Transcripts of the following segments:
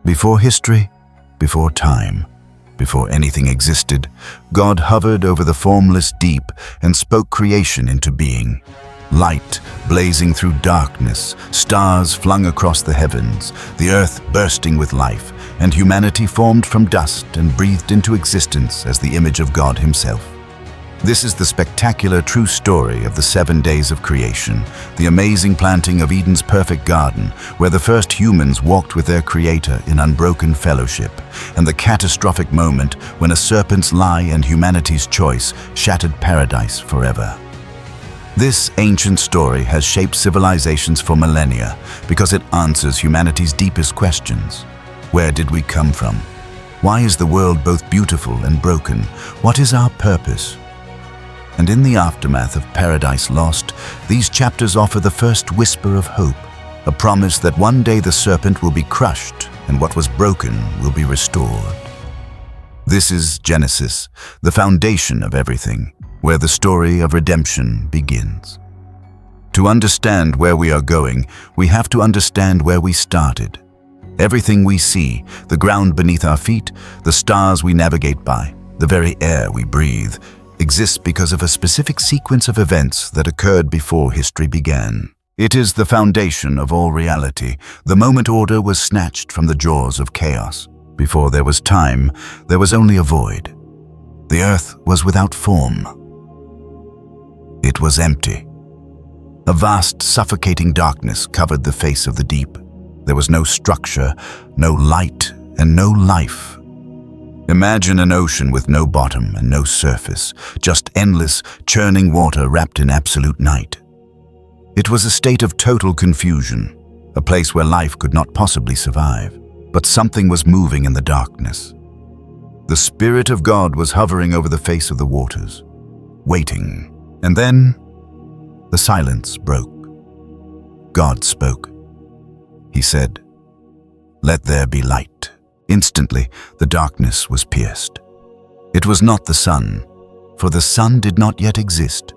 Before history, before time, before anything existed, God hovered over the formless deep and spoke creation into being. Light blazing through darkness, stars flung across the heavens, the earth bursting with life, and humanity formed from dust and breathed into existence as the image of God Himself. This is the spectacular true story of the 7 days of creation, the amazing planting of Eden's perfect garden, where the first humans walked with their Creator in unbroken fellowship, and the catastrophic moment when a serpent's lie and humanity's choice shattered paradise forever. This ancient story has shaped civilizations for millennia because it answers humanity's deepest questions. Where did we come from? Why is the world both beautiful and broken? What is our purpose? And in the aftermath of Paradise Lost, these chapters offer the first whisper of hope, a promise that one day the serpent will be crushed and what was broken will be restored. This is Genesis, the foundation of everything, where the story of redemption begins. To understand where we are going, we have to understand where we started. Everything we see, the ground beneath our feet, the stars we navigate by, the very air we breathe, exists because of a specific sequence of events that occurred before history began. It is the foundation of all reality, the moment order was snatched from the jaws of chaos. Before there was time, there was only a void. The earth was without form. It was empty. A vast, suffocating darkness covered the face of the deep. There was no structure, no light, and no life. Imagine an ocean with no bottom and no surface, just endless, churning water wrapped in absolute night. It was a state of total confusion, a place where life could not possibly survive. But something was moving in the darkness. The Spirit of God was hovering over the face of the waters, waiting. And then, the silence broke. God spoke. He said, "Let there be light." Instantly, the darkness was pierced. It was not the sun, for the sun did not yet exist.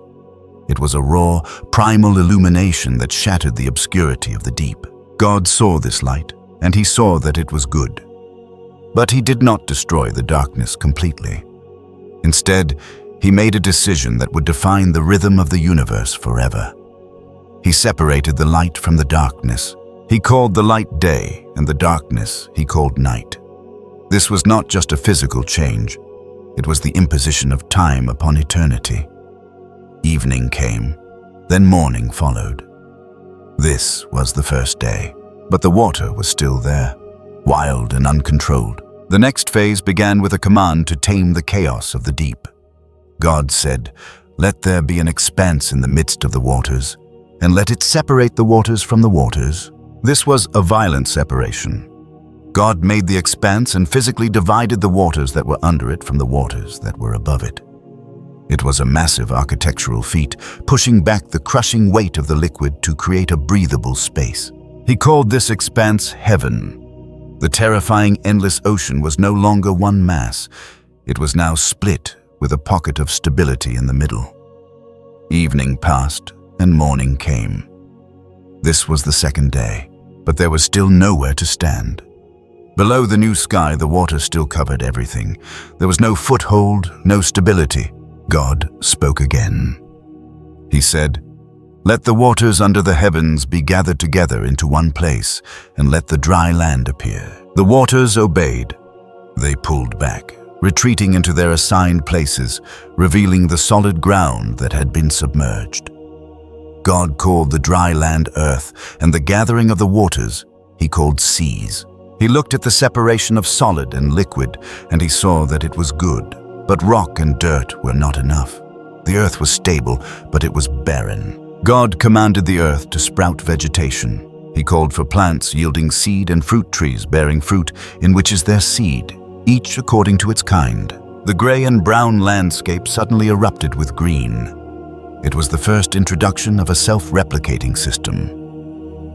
It was a raw, primal illumination that shattered the obscurity of the deep. God saw this light, and He saw that it was good. But He did not destroy the darkness completely. Instead, He made a decision that would define the rhythm of the universe forever. He separated the light from the darkness. He called the light day, and the darkness He called night. This was not just a physical change. It was the imposition of time upon eternity. Evening came, then morning followed. This was the first day, but the water was still there, wild and uncontrolled. The next phase began with a command to tame the chaos of the deep. God said, "Let there be an expanse in the midst of the waters, and let it separate the waters from the waters." This was a violent separation. God made the expanse and physically divided the waters that were under it from the waters that were above it. It was a massive architectural feat, pushing back the crushing weight of the liquid to create a breathable space. He called this expanse heaven. The terrifying endless ocean was no longer one mass. It was now split with a pocket of stability in the middle. Evening passed and morning came. This was the second day, but there was still nowhere to stand. Below the new sky, the water still covered everything. There was no foothold, no stability. God spoke again. He said, "Let the waters under the heavens be gathered together into one place, and let the dry land appear." The waters obeyed. They pulled back, retreating into their assigned places, revealing the solid ground that had been submerged. God called the dry land earth, and the gathering of the waters He called seas. He looked at the separation of solid and liquid, and He saw that it was good. But rock and dirt were not enough. The earth was stable, but it was barren. God commanded the earth to sprout vegetation. He called for plants yielding seed and fruit trees bearing fruit in which is their seed, each according to its kind. The gray and brown landscape suddenly erupted with green. It was the first introduction of a self-replicating system.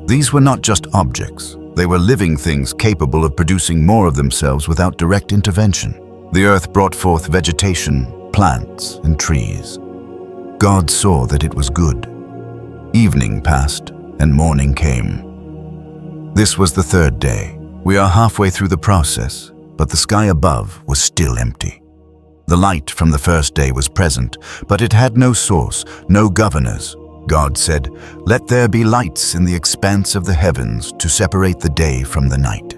These were not just objects. They were living things capable of producing more of themselves without direct intervention. The earth brought forth vegetation, plants, and trees. God saw that it was good. Evening passed, and morning came. This was the third day, We are halfway through the process, but the sky above was still empty. The light from the first day was present, but it had no source, no governors. God said, "Let there be lights in the expanse of the heavens to separate the day from the night."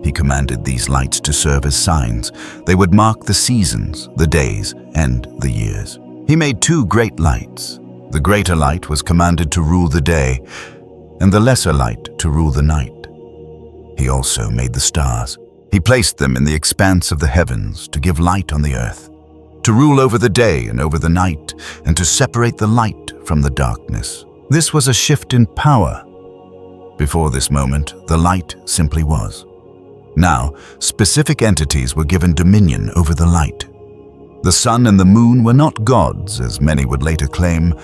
He commanded these lights to serve as signs. They would mark the seasons, the days, and the years. He made 2 great lights. The greater light was commanded to rule the day, and the lesser light to rule the night. He also made the stars. He placed them in the expanse of the heavens to give light on the earth, to rule over the day and over the night, and to separate the light from the darkness. This was a shift in power. Before this moment, the light simply was. Now, specific entities were given dominion over the light. The sun and the moon were not gods, as many would later claim,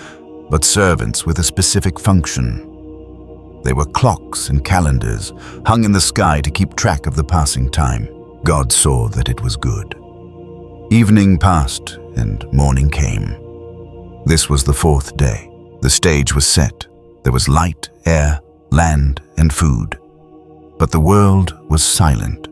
but servants with a specific function. They were clocks and calendars, hung in the sky to keep track of the passing time. God saw that it was good. Evening passed and morning came. This was the 4th day. The stage was set. There was light, air, land, and food. But the world was silent.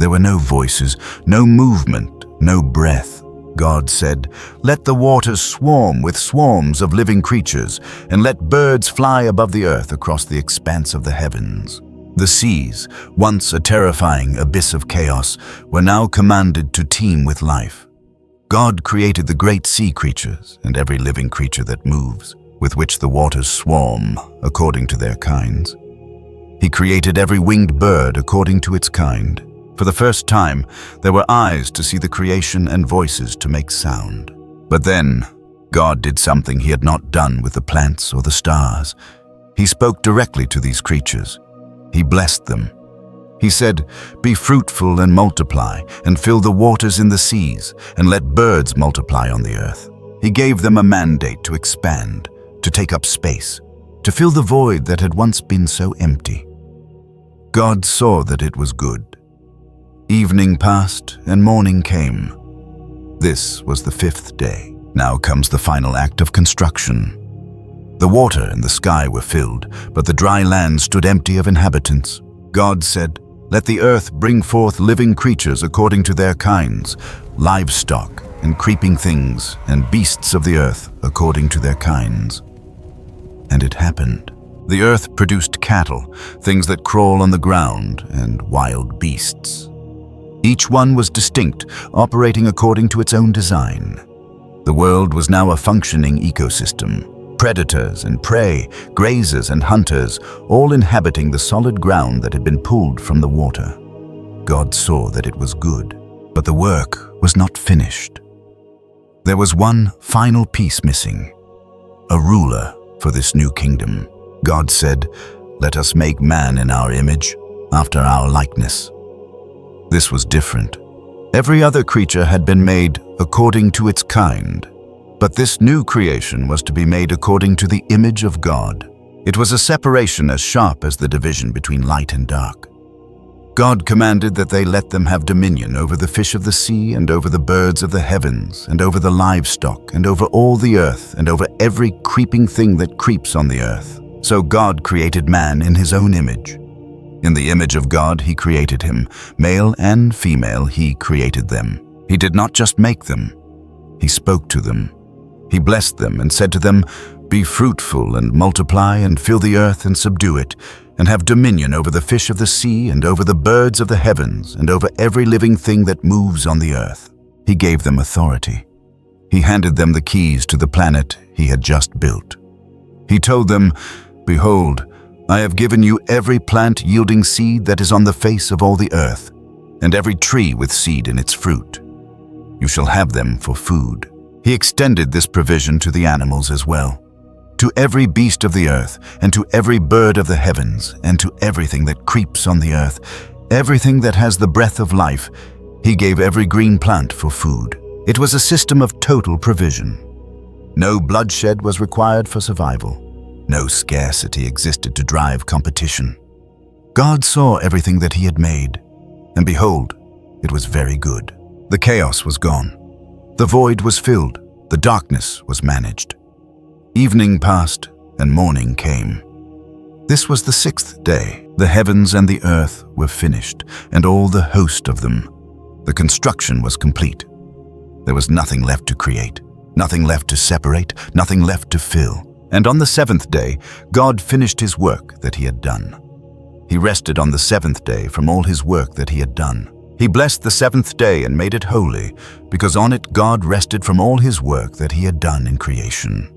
There were no voices, no movement, no breath. God said, "Let the waters swarm with swarms of living creatures, and let birds fly above the earth across the expanse of the heavens." The seas, once a terrifying abyss of chaos, were now commanded to teem with life. God created the great sea creatures and every living creature that moves, with which the waters swarm according to their kinds. He created every winged bird according to its kind. For the first time, there were eyes to see the creation and voices to make sound. But then, God did something he had not done with the plants or the stars. He spoke directly to these creatures. He blessed them. He said, "Be fruitful and multiply, and fill the waters in the seas, and let birds multiply on the earth." He gave them a mandate to expand, to take up space, to fill the void that had once been so empty. God saw that it was good. Evening passed and morning came. This was the 5th day. Now comes the final act of construction. The water and the sky were filled, but the dry land stood empty of inhabitants. God said, "Let the earth bring forth living creatures according to their kinds, livestock and creeping things, and beasts of the earth according to their kinds." And it happened. The earth produced cattle, things that crawl on the ground, and wild beasts. Each one was distinct, operating according to its own design. The world was now a functioning ecosystem. Predators and prey, grazers and hunters, all inhabiting the solid ground that had been pulled from the water. God saw that it was good, but the work was not finished. There was one final piece missing, a ruler for this new kingdom. God said, "Let us make man in our image, after our likeness." This was different. Every other creature had been made according to its kind, but this new creation was to be made according to the image of God. It was a separation as sharp as the division between light and dark. God commanded that they let them have dominion over the fish of the sea, and over the birds of the heavens, and over the livestock, and over all the earth, and over every creeping thing that creeps on the earth. So God created man in his own image. In the image of God he created him. Male and female he created them. He did not just make them. He spoke to them. He blessed them and said to them, "Be fruitful and multiply, and fill the earth and subdue it, and have dominion over the fish of the sea, and over the birds of the heavens, and over every living thing that moves on the earth." He gave them authority. He handed them the keys to the planet he had just built. He told them, "Behold, I have given you every plant yielding seed that is on the face of all the earth, and every tree with seed in its fruit. You shall have them for food." He extended this provision to the animals as well, to every beast of the earth, and to every bird of the heavens, and to everything that creeps on the earth, everything that has the breath of life. He gave every green plant for food. It was a system of total provision. No bloodshed was required for survival. No scarcity existed to drive competition. God saw everything that he had made, and behold, it was very good. The chaos was gone. The void was filled. The darkness was managed. Evening passed, and morning came. This was the 6th day. The heavens and the earth were finished, and all the host of them. The construction was complete. There was nothing left to create, nothing left to separate, nothing left to fill. And on the seventh day, God finished his work that he had done. He rested on the seventh day from all his work that he had done. He blessed the seventh day and made it holy, because on it God rested from all his work that he had done in creation.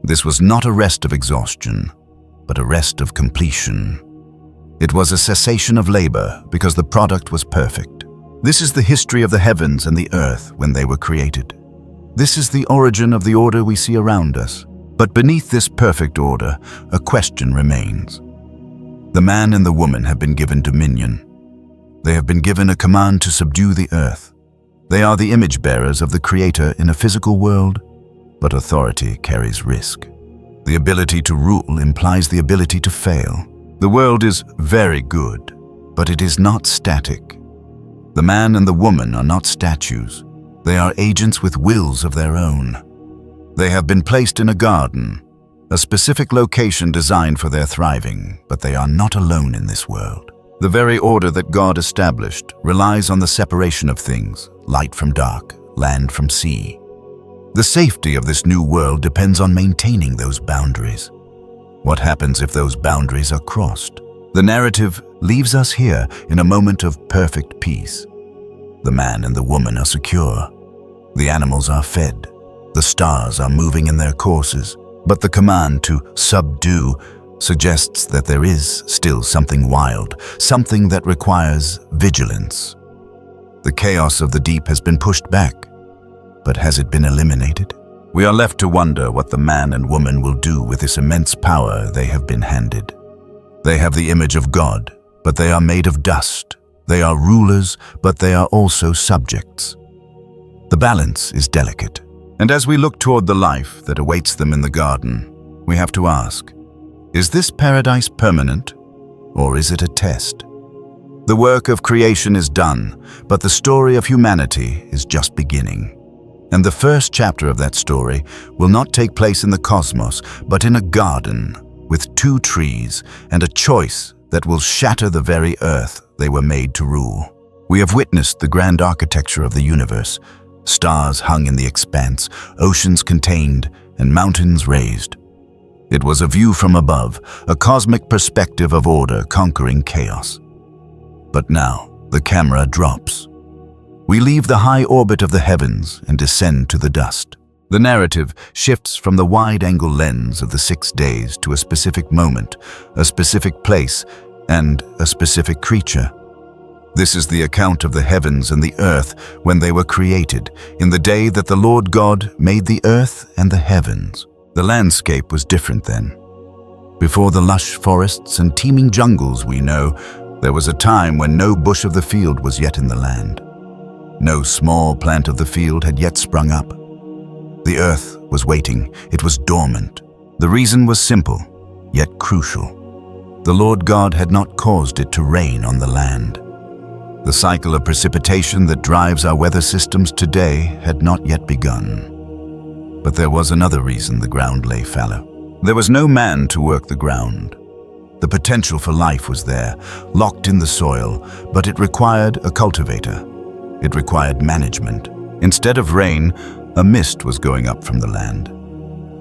This was not a rest of exhaustion, but a rest of completion. It was a cessation of labor because the product was perfect. This is the history of the heavens and the earth when they were created. This is the origin of the order we see around us. But beneath this perfect order, a question remains. The man and the woman have been given dominion. They have been given a command to subdue the earth. They are the image bearers of the Creator in a physical world, but authority carries risk. The ability to rule implies the ability to fail. The world is very good, but it is not static. The man and the woman are not statues. They are agents with wills of their own. They have been placed in a garden, a specific location designed for their thriving, but they are not alone in this world. The very order that God established relies on the separation of things, light from dark, land from sea. The safety of this new world depends on maintaining those boundaries. What happens if those boundaries are crossed? The narrative leaves us here in a moment of perfect peace. The man and the woman are secure. The animals are fed. The stars are moving in their courses. But the command to subdue suggests that there is still something wild, something that requires vigilance. The chaos of the deep has been pushed back, but has it been eliminated? We are left to wonder what the man and woman will do with this immense power they have been handed. They have the image of God, but they are made of dust. They are rulers, but they are also subjects. The balance is delicate. And as we look toward the life that awaits them in the garden, we have to ask, is this paradise permanent, or is it a test? The work of creation is done, but the story of humanity is just beginning. And the first chapter of that story will not take place in the cosmos, but in a garden with 2 trees and a choice that will shatter the very earth they were made to rule. We have witnessed the grand architecture of the universe, stars hung in the expanse, oceans contained, and mountains raised. It was a view from above, a cosmic perspective of order conquering chaos. But now, the camera drops. We leave the high orbit of the heavens and descend to the dust. The narrative shifts from the wide-angle lens of the 6 days to a specific moment, a specific place, and a specific creature. This is the account of the heavens and the earth when they were created, in the day that the Lord God made the earth and the heavens. The landscape was different then. Before the lush forests and teeming jungles we know, there was a time when no bush of the field was yet in the land. No small plant of the field had yet sprung up. The earth was waiting, it was dormant. The reason was simple, yet crucial. The Lord God had not caused it to rain on the land. The cycle of precipitation that drives our weather systems today had not yet begun. But there was another reason the ground lay fallow. There was no man to work the ground. The potential for life was there, locked in the soil, but it required a cultivator. It required management. Instead of rain, a mist was going up from the land.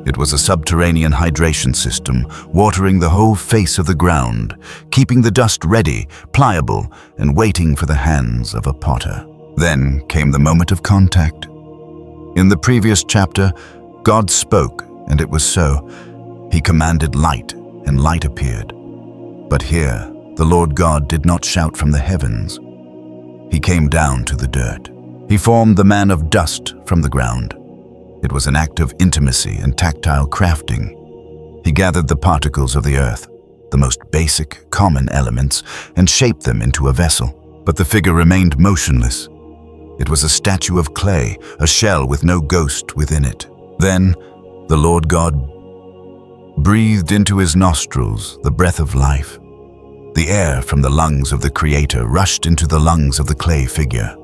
It was a subterranean hydration system, watering the whole face of the ground, keeping the dust ready, pliable, and waiting for the hands of a potter. Then came the moment of contact. In the previous chapter, God spoke, and it was so. He commanded light, and light appeared. But here, the Lord God did not shout from the heavens. He came down to the dirt. He formed the man of dust from the ground. It was an act of intimacy and tactile crafting. He gathered the particles of the earth, the most basic, common elements, and shaped them into a vessel. But the figure remained motionless. It was a statue of clay, a shell with no ghost within it. Then, the Lord God breathed into his nostrils the breath of life. The air from the lungs of the Creator rushed into the lungs of the clay figure.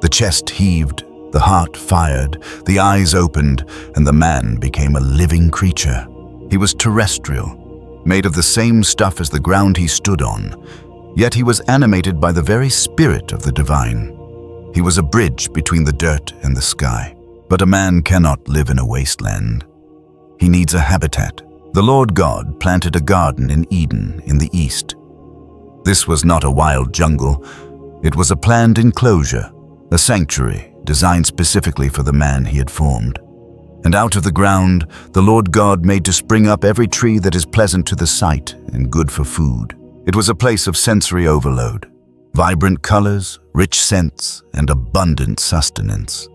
The chest heaved, the heart fired, the eyes opened, and the man became a living creature. He was terrestrial. made of the same stuff as the ground he stood on, yet he was animated by the very spirit of the divine. He was a bridge between the dirt and the sky. But a man cannot live in a wasteland. He needs a habitat. The Lord God planted a garden in Eden in the east. This was not a wild jungle. It was a planned enclosure, a sanctuary designed specifically for the man he had formed. And out of the ground, the Lord God made to spring up every tree that is pleasant to the sight and good for food. It was a place of sensory overload, vibrant colors, rich scents, and abundant sustenance.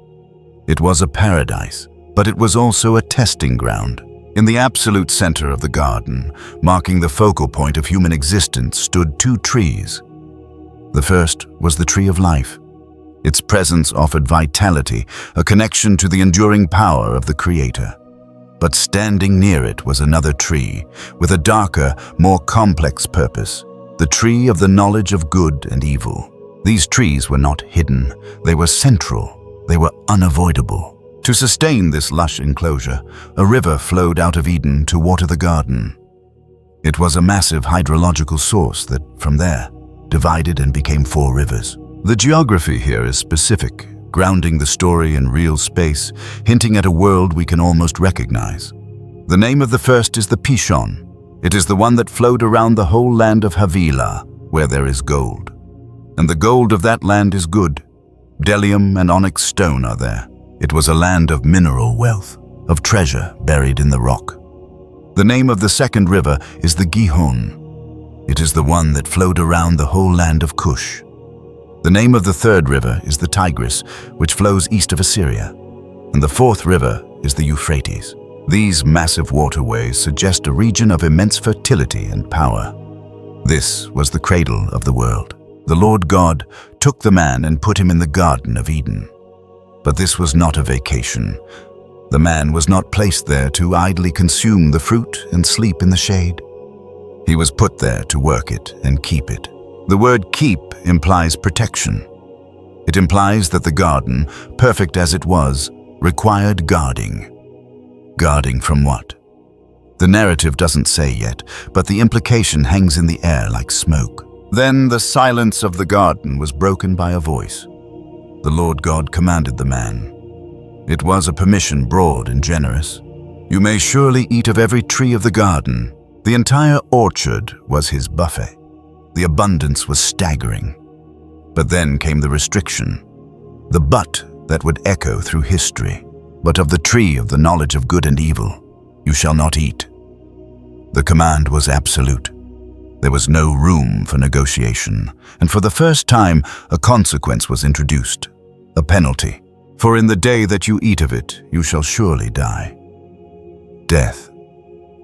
It was a paradise, but it was also a testing ground. In the absolute center of the garden, marking the focal point of human existence, stood two trees. The first was the tree of life. Its presence offered vitality, a connection to the enduring power of the Creator. But standing near it was another tree, with a darker, more complex purpose, the tree of the knowledge of good and evil. These trees were not hidden, they were central, they were unavoidable. To sustain this lush enclosure, a river flowed out of Eden to water the garden. It was a massive hydrological source that, from there, divided and became 4 rivers. The geography here is specific, grounding the story in real space, hinting at a world we can almost recognize. The name of the first is the Pishon. It is the one that flowed around the whole land of Havilah, where there is gold. And the gold of that land is good. Bdellium and onyx stone are there. It was a land of mineral wealth, of treasure buried in the rock. The name of the second river is the Gihon. It is the one that flowed around the whole land of Cush. The name of the third river is the Tigris, which flows east of Assyria. And the fourth river is the Euphrates. These massive waterways suggest a region of immense fertility and power. This was the cradle of the world. The Lord God took the man and put him in the Garden of Eden. But this was not a vacation. The man was not placed there to idly consume the fruit and sleep in the shade. He was put there to work it and keep it. The word keep implies protection. It implies that the garden, perfect as it was, required guarding. Guarding from what? The narrative doesn't say yet, but the implication hangs in the air like smoke. Then the silence of the garden was broken by a voice. The Lord God commanded the man. It was a permission broad and generous. You may surely eat of every tree of the garden. The entire orchard was his buffet. The abundance was staggering. But then came the restriction, the but that would echo through history. But of the tree of the knowledge of good and evil, you shall not eat. The command was absolute. There was no room for negotiation, and for the first time, a consequence was introduced, a penalty. For in the day that you eat of it, you shall surely die. Death.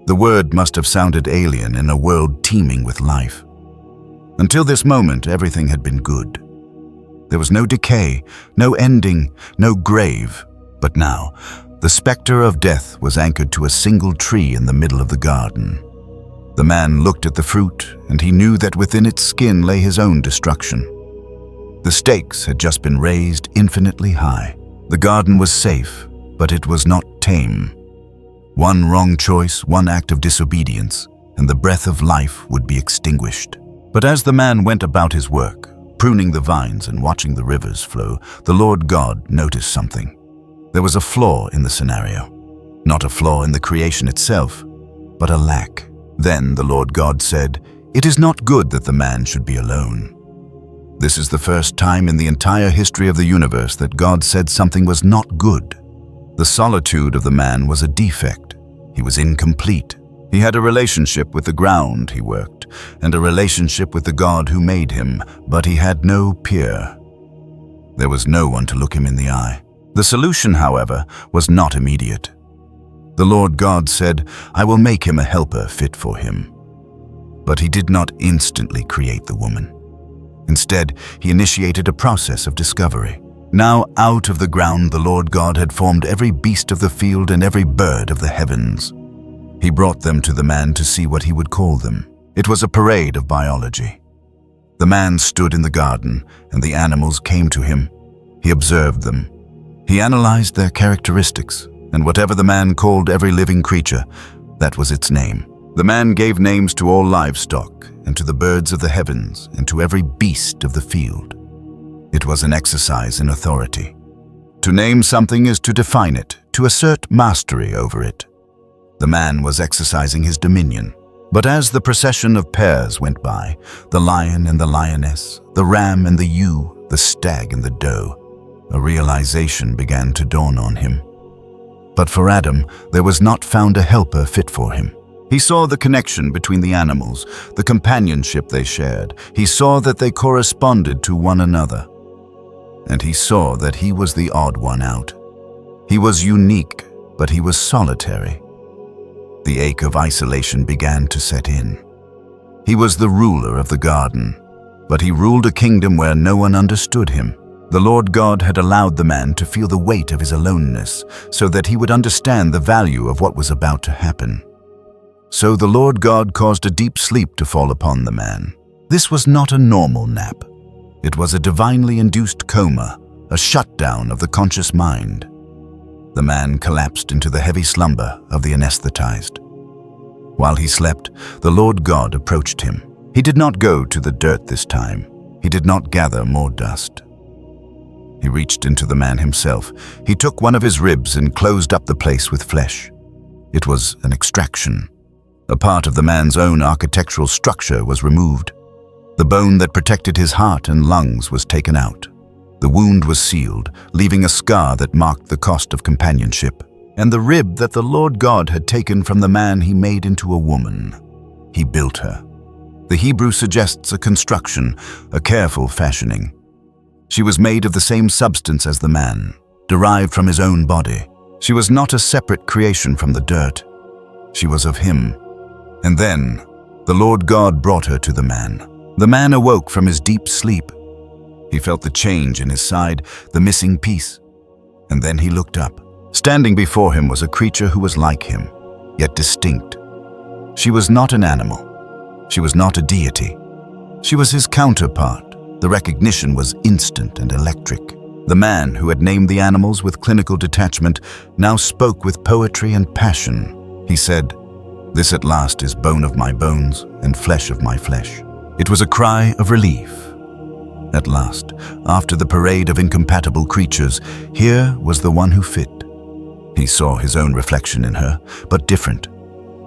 The word must have sounded alien in a world teeming with life. Until this moment, everything had been good. There was no decay, no ending, no grave. But now, the specter of death was anchored to a single tree in the middle of the garden. The man looked at the fruit, and he knew that within its skin lay his own destruction. The stakes had just been raised infinitely high. The garden was safe, but it was not tame. One wrong choice, one act of disobedience, and the breath of life would be extinguished. But as the man went about his work, pruning the vines and watching the rivers flow, the Lord God noticed something. There was a flaw in the scenario. Not a flaw in the creation itself, but a lack. Then the Lord God said, "It is not good that the man should be alone." This is the first time in the entire history of the universe that God said something was not good. The solitude of the man was a defect. He was incomplete. He had a relationship with the ground he worked, and a relationship with the God who made him, but he had no peer. There was no one to look him in the eye. The solution, however, was not immediate. The Lord God said, "I will make him a helper fit for him." But he did not instantly create the woman. Instead, he initiated a process of discovery. Now out of the ground the Lord God had formed every beast of the field and every bird of the heavens. He brought them to the man to see what he would call them. It was a parade of biology. The man stood in the garden, and the animals came to him. He observed them. He analyzed their characteristics, and whatever the man called every living creature, that was its name. The man gave names to all livestock, and to the birds of the heavens, and to every beast of the field. It was an exercise in authority. To name something is to define it, to assert mastery over it. The man was exercising his dominion. But as the procession of pairs went by, the lion and the lioness, the ram and the ewe, the stag and the doe, a realization began to dawn on him. But for Adam, there was not found a helper fit for him. He saw the connection between the animals, the companionship they shared. He saw that they corresponded to one another. And he saw that he was the odd one out. He was unique, but he was solitary. The ache of isolation began to set in. He was the ruler of the garden, but he ruled a kingdom where no one understood him. The Lord God had allowed the man to feel the weight of his aloneness so that he would understand the value of what was about to happen. So the Lord God caused a deep sleep to fall upon the man. This was not a normal nap. It was a divinely induced coma, a shutdown of the conscious mind. The man collapsed into the heavy slumber of the anesthetized. While he slept, the Lord God approached him. He did not go to the dirt this time. He did not gather more dust. He reached into the man himself. He took one of his ribs and closed up the place with flesh. It was an extraction. A part of the man's own architectural structure was removed. The bone that protected his heart and lungs was taken out. The wound was sealed, leaving a scar that marked the cost of companionship. And the rib that the Lord God had taken from the man he made into a woman. He built her. The Hebrew suggests a construction, a careful fashioning. She was made of the same substance as the man, derived from his own body. She was not a separate creation from the dirt. She was of him. And then, the Lord God brought her to the man. The man awoke from his deep sleep. He felt the change in his side, the missing piece. And then he looked up. Standing before him was a creature who was like him, yet distinct. She was not an animal. She was not a deity. She was his counterpart. The recognition was instant and electric. The man who had named the animals with clinical detachment now spoke with poetry and passion. He said, "This at last is bone of my bones and flesh of my flesh." It was a cry of relief. At last, after the parade of incompatible creatures, here was the one who fit. He saw his own reflection in her, but different.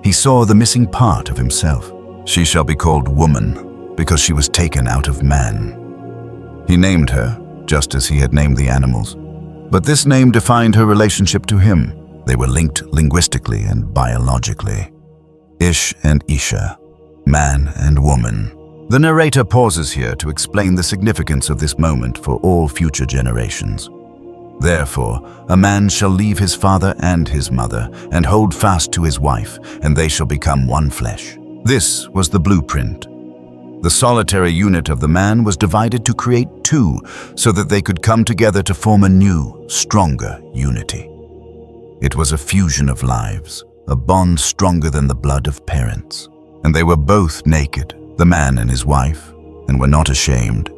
He saw the missing part of himself. She shall be called woman, because she was taken out of man. He named her, just as he had named the animals. But this name defined her relationship to him. They were linked linguistically and biologically. Ish and Isha, man and woman. The narrator pauses here to explain the significance of this moment for all future generations. Therefore, a man shall leave his father and his mother, and hold fast to his wife, and they shall become one flesh. This was the blueprint. The solitary unit of the man was divided to create two, so that they could come together to form a new, stronger unity. It was a fusion of lives, a bond stronger than the blood of parents. And they were both naked, the man and his wife, and were not ashamed.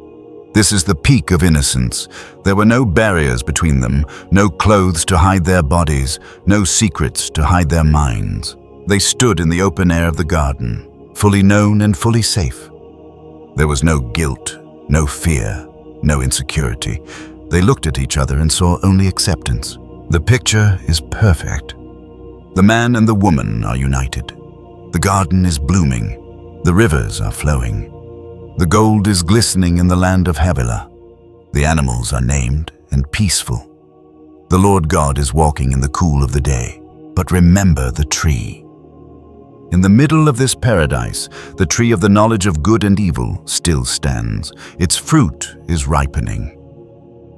This is the peak of innocence. There were no barriers between them, no clothes to hide their bodies, no secrets to hide their minds. They stood in the open air of the garden, fully known and fully safe. There was no guilt, no fear, no insecurity. They looked at each other and saw only acceptance. The picture is perfect. The man and the woman are united. The garden is blooming. The rivers are flowing. The gold is glistening in the land of Havilah. The animals are named and peaceful. The Lord God is walking in the cool of the day. But remember the tree. In the middle of this paradise, the tree of the knowledge of good and evil still stands. Its fruit is ripening.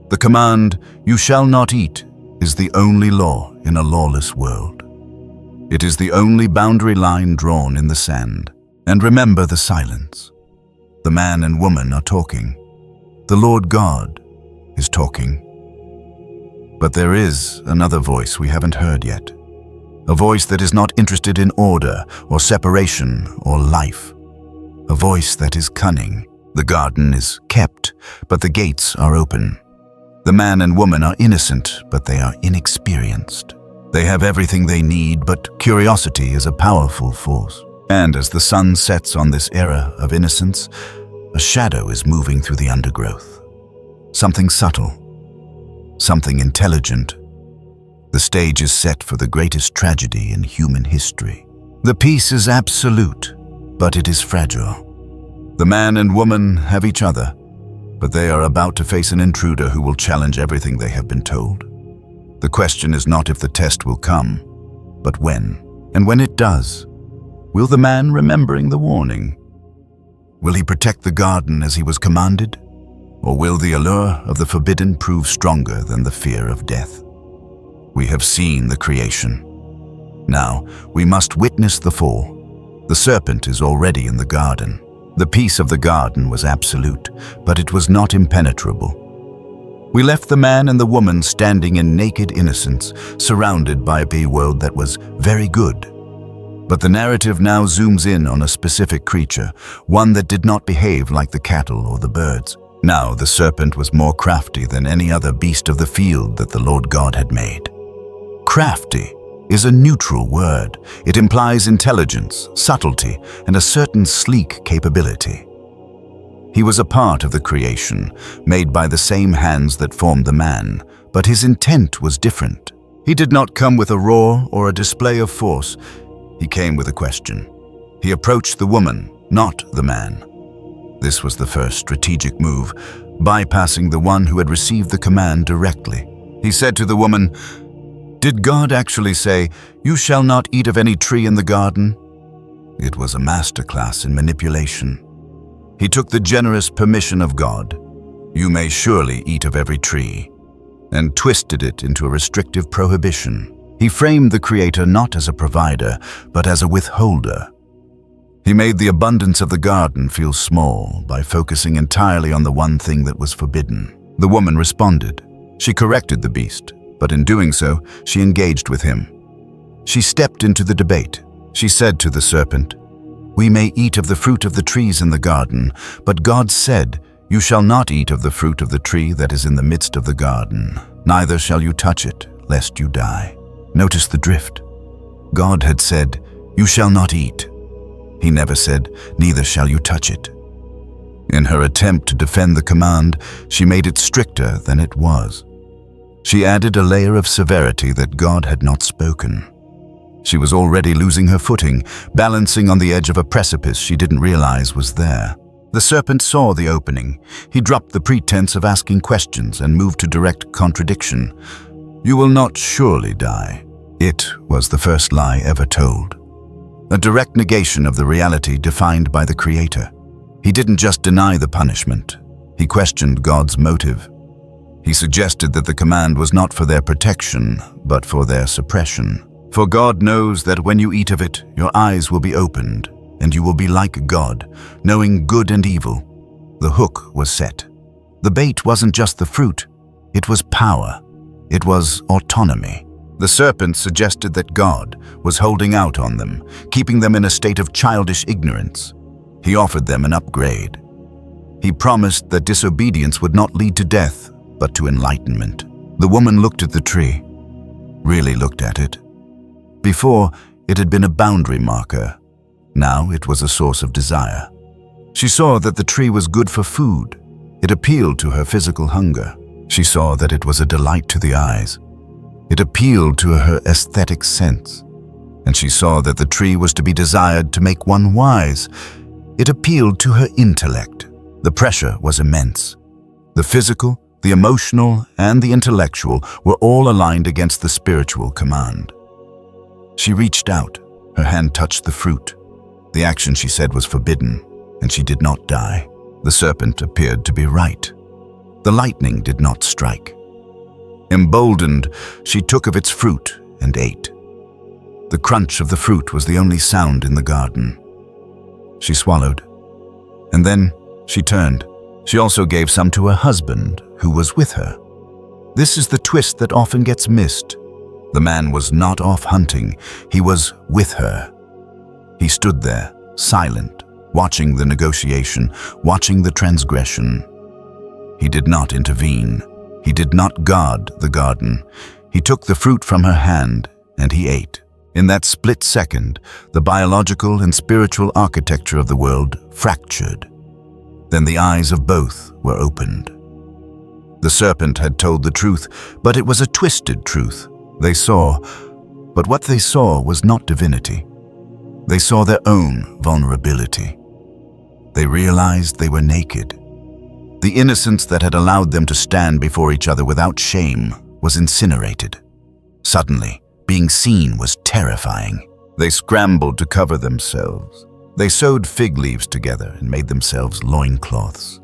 The command, "You shall not eat," is the only law in a lawless world. It is the only boundary line drawn in the sand. And remember the silence. The man and woman are talking. The Lord God is talking. But there is another voice we haven't heard yet. A voice that is not interested in order or separation or life. A voice that is cunning. The garden is kept, but the gates are open. The man and woman are innocent, but they are inexperienced. They have everything they need, but curiosity is a powerful force. And as the sun sets on this era of innocence, a shadow is moving through the undergrowth. Something subtle, something intelligent. The stage is set for the greatest tragedy in human history. The peace is absolute, but it is fragile. The man and woman have each other, but they are about to face an intruder who will challenge everything they have been told. The question is not if the test will come, but when. And when it does, will the man remembering the warning? Will he protect the garden as he was commanded? Or will the allure of the forbidden prove stronger than the fear of death? We have seen the creation. Now, we must witness the fall. The serpent is already in the garden. The peace of the garden was absolute, but it was not impenetrable. We left the man and the woman standing in naked innocence, surrounded by a world that was very good. But the narrative now zooms in on a specific creature, one that did not behave like the cattle or the birds. Now the serpent was more crafty than any other beast of the field that the Lord God had made. Crafty is a neutral word. It implies intelligence, subtlety, and a certain sleek capability. He was a part of the creation, made by the same hands that formed the man, but his intent was different. He did not come with a roar or a display of force. He came with a question. He approached the woman, not the man. This was the first strategic move, bypassing the one who had received the command directly. He said to the woman, "Did God actually say, 'You shall not eat of any tree in the garden'?" It was a masterclass in manipulation. He took the generous permission of God, "You may surely eat of every tree," and twisted it into a restrictive prohibition. He framed the Creator not as a provider, but as a withholder. He made the abundance of the garden feel small by focusing entirely on the one thing that was forbidden. The woman responded. She corrected the beast, but in doing so, she engaged with him. She stepped into the debate. She said to the serpent, "We may eat of the fruit of the trees in the garden, but God said, 'You shall not eat of the fruit of the tree that is in the midst of the garden, neither shall you touch it, lest you die.'" Notice the drift. God had said, "You shall not eat." He never said, "Neither shall you touch it." In her attempt to defend the command, she made it stricter than it was. She added a layer of severity that God had not spoken. She was already losing her footing, balancing on the edge of a precipice she didn't realize was there. The serpent saw the opening. He dropped the pretense of asking questions and moved to direct contradiction. "You will not surely die." It was the first lie ever told. A direct negation of the reality defined by the Creator. He didn't just deny the punishment. He questioned God's motive. He suggested that the command was not for their protection, but for their suppression. For God knows that when you eat of it, your eyes will be opened, and you will be like God, knowing good and evil. The hook was set. The bait wasn't just the fruit, it was power. It was autonomy. The serpent suggested that God was holding out on them, keeping them in a state of childish ignorance. He offered them an upgrade. He promised that disobedience would not lead to death, but to enlightenment. The woman looked at the tree, really looked at it. Before, it had been a boundary marker. Now it was a source of desire. She saw that the tree was good for food. It appealed to her physical hunger. She saw that it was a delight to the eyes. It appealed to her aesthetic sense. And she saw that the tree was to be desired to make one wise. It appealed to her intellect. The pressure was immense. The physical, the emotional, and the intellectual were all aligned against the spiritual command. She reached out. Her hand touched the fruit. The action, she said, was forbidden, and she did not die. The serpent appeared to be right. The lightning did not strike. Emboldened, she took of its fruit and ate. The crunch of the fruit was the only sound in the garden. She swallowed, and then she turned. She also gave some to her husband, who was with her. This is the twist that often gets missed. The man was not off hunting, he was with her. He stood there, silent, watching the negotiation, watching the transgression. He did not intervene. He did not guard the garden. He took the fruit from her hand, and he ate. In that split second, the biological and spiritual architecture of the world fractured. Then the eyes of both were opened. The serpent had told the truth, but it was a twisted truth. They saw, but what they saw was not divinity. They saw their own vulnerability. They realized they were naked. The innocence that had allowed them to stand before each other without shame was incinerated. Suddenly, being seen was terrifying. They scrambled to cover themselves. They sewed fig leaves together and made themselves loincloths.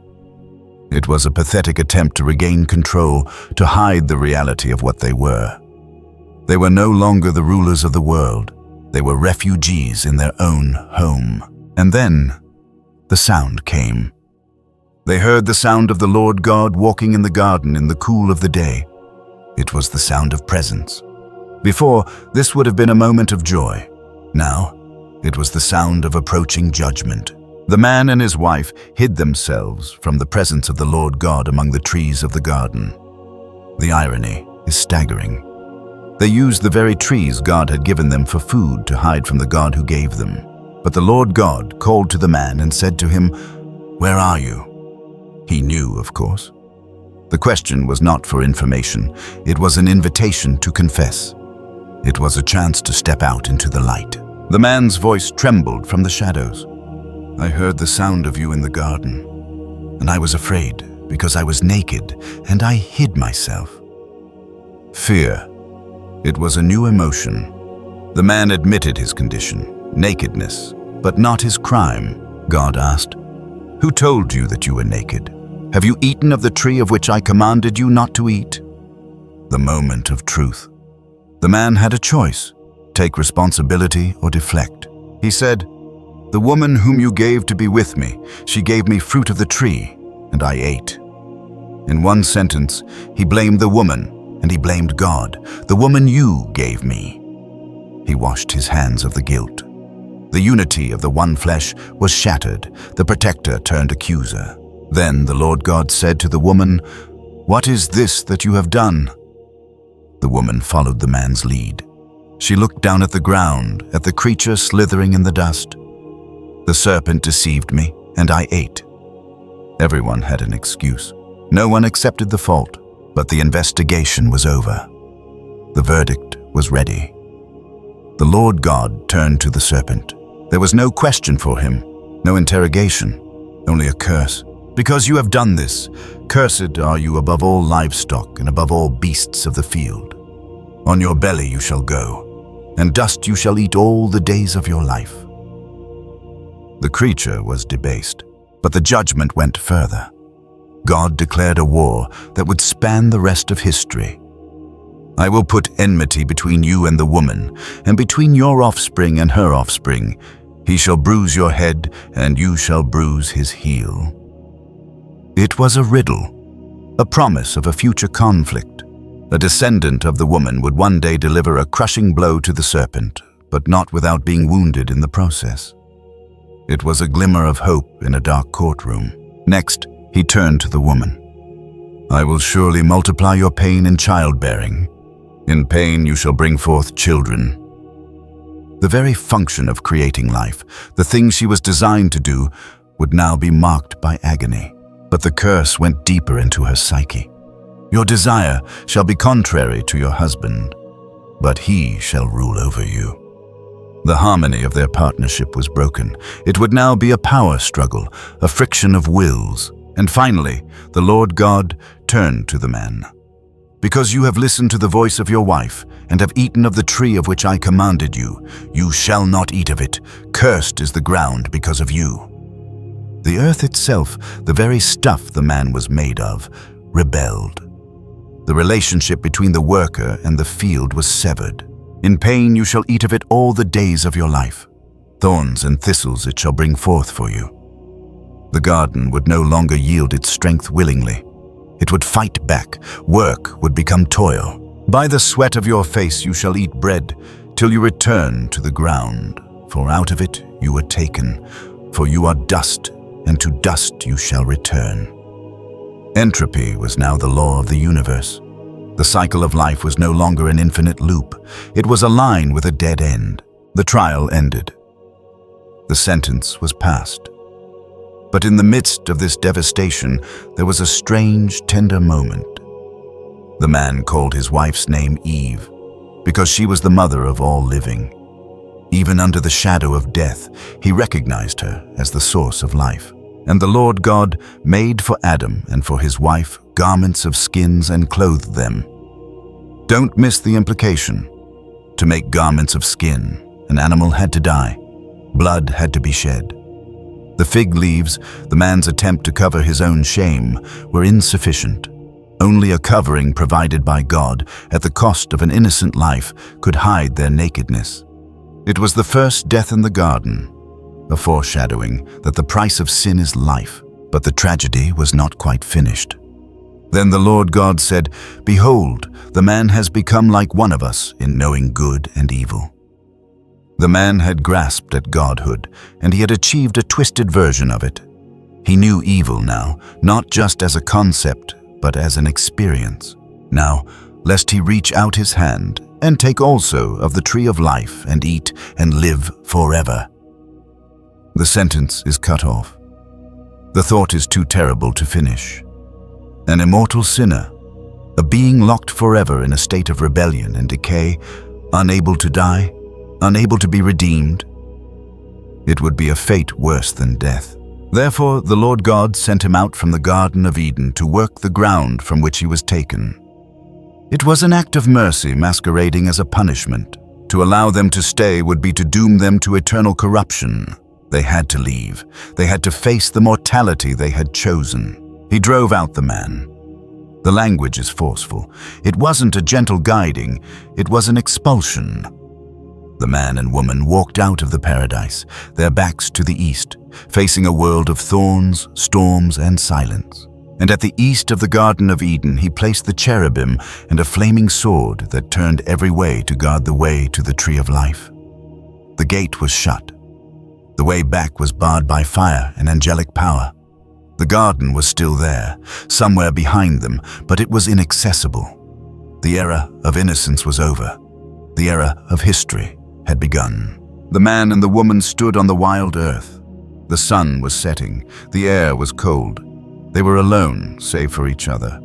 It was a pathetic attempt to regain control, to hide the reality of what they were. They were no longer the rulers of the world. They were refugees in their own home. And then, the sound came. They heard the sound of the Lord God walking in the garden in the cool of the day. It was the sound of presence. Before, this would have been a moment of joy. Now, it was the sound of approaching judgment. The man and his wife hid themselves from the presence of the Lord God among the trees of the garden. The irony is staggering. They used the very trees God had given them for food to hide from the God who gave them. But the Lord God called to the man and said to him, "Where are you?" He knew, of course. The question was not for information. It was an invitation to confess. It was a chance to step out into the light. The man's voice trembled from the shadows. "I heard the sound of you in the garden, and I was afraid because I was naked and I hid myself." Fear. It was a new emotion. The man admitted his condition, nakedness, but not his crime. God asked, "Who told you that you were naked? Have you eaten of the tree of which I commanded you not to eat?" The moment of truth. The man had a choice, take responsibility or deflect. He said, "The woman whom you gave to be with me, she gave me fruit of the tree, and I ate." In one sentence, he blamed the woman, and he blamed God. "The woman you gave me." He washed his hands of the guilt. The unity of the one flesh was shattered. The protector turned accuser. Then the Lord God said to the woman, "What is this that you have done?" The woman followed the man's lead. She looked down at the ground, at the creature slithering in the dust. "The serpent deceived me, and I ate." Everyone had an excuse. No one accepted the fault, but the investigation was over. The verdict was ready. The Lord God turned to the serpent. There was no question for him, no interrogation, only a curse. "Because you have done this, cursed are you above all livestock and above all beasts of the field. On your belly you shall go, and dust you shall eat all the days of your life." The creature was debased, but the judgment went further. God declared a war that would span the rest of history. "I will put enmity between you and the woman, and between your offspring and her offspring. He shall bruise your head, and you shall bruise his heel." It was a riddle, a promise of a future conflict. A descendant of the woman would one day deliver a crushing blow to the serpent, but not without being wounded in the process. It was a glimmer of hope in a dark courtroom. Next, he turned to the woman. "I will surely multiply your pain in childbearing. In pain you shall bring forth children." The very function of creating life, the thing she was designed to do, would now be marked by agony. But the curse went deeper into her psyche. "Your desire shall be contrary to your husband, but he shall rule over you." The harmony of their partnership was broken. It would now be a power struggle, a friction of wills. And finally, the Lord God turned to the man. "Because you have listened to the voice of your wife, and have eaten of the tree of which I commanded you, you shall not eat of it. Cursed is the ground because of you." The earth itself, the very stuff the man was made of, rebelled. The relationship between the worker and the field was severed. "In pain you shall eat of it all the days of your life. Thorns and thistles it shall bring forth for you." The garden would no longer yield its strength willingly. It would fight back. Work would become toil. "By the sweat of your face you shall eat bread, till you return to the ground. For out of it you were taken. For you are dust, and to dust you shall return." Entropy was now the law of the universe. The cycle of life was no longer an infinite loop. It was a line with a dead end. The trial ended. The sentence was passed. But in the midst of this devastation, there was a strange, tender moment. The man called his wife's name Eve, because she was the mother of all living. Even under the shadow of death, he recognized her as the source of life. And the Lord God made for Adam and for his wife garments of skins and clothed them. Don't miss the implication. To make garments of skin, an animal had to die. Blood had to be shed. The fig leaves, the man's attempt to cover his own shame, were insufficient. Only a covering provided by God at the cost of an innocent life could hide their nakedness. It was the first death in the garden, a foreshadowing that the price of sin is life, but the tragedy was not quite finished. Then the Lord God said, "Behold, the man has become like one of us in knowing good and evil." The man had grasped at godhood, and he had achieved a twisted version of it. He knew evil now, not just as a concept, but as an experience. Now, lest he reach out his hand and take also of the tree of life and eat and live forever. The sentence is cut off. The thought is too terrible to finish. An immortal sinner, a being locked forever in a state of rebellion and decay, unable to die, unable to be redeemed. It would be a fate worse than death. Therefore, the Lord God sent him out from the Garden of Eden to work the ground from which he was taken. It was an act of mercy masquerading as a punishment. To allow them to stay would be to doom them to eternal corruption. They had to leave. They had to face the mortality they had chosen. He drove out the man. The language is forceful. It wasn't a gentle guiding, it was an expulsion. The man and woman walked out of the paradise, their backs to the east, facing a world of thorns, storms, and silence. And at the east of the Garden of Eden, he placed the cherubim and a flaming sword that turned every way to guard the way to the tree of life. The gate was shut. The way back was barred by fire and angelic power. The garden was still there, somewhere behind them, but it was inaccessible. The era of innocence was over. The era of history had begun. The man and the woman stood on the wild earth. The sun was setting. The air was cold. They were alone, save for each other.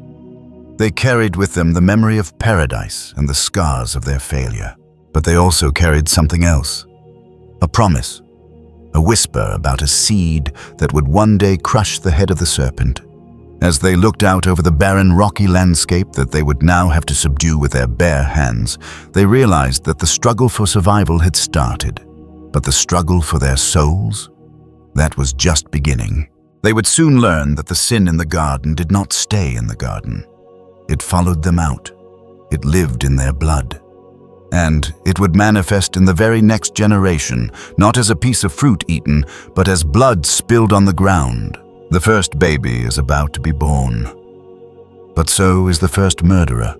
They carried with them the memory of paradise and the scars of their failure. But they also carried something else. A promise. A whisper about a seed that would one day crush the head of the serpent. As they looked out over the barren, rocky landscape that they would now have to subdue with their bare hands, they realized that the struggle for survival had started. But the struggle for their souls? That was just beginning. They would soon learn that the sin in the garden did not stay in the garden. It followed them out. It lived in their blood. And it would manifest in the very next generation, not as a piece of fruit eaten, but as blood spilled on the ground. The first baby is about to be born. But so is the first murderer.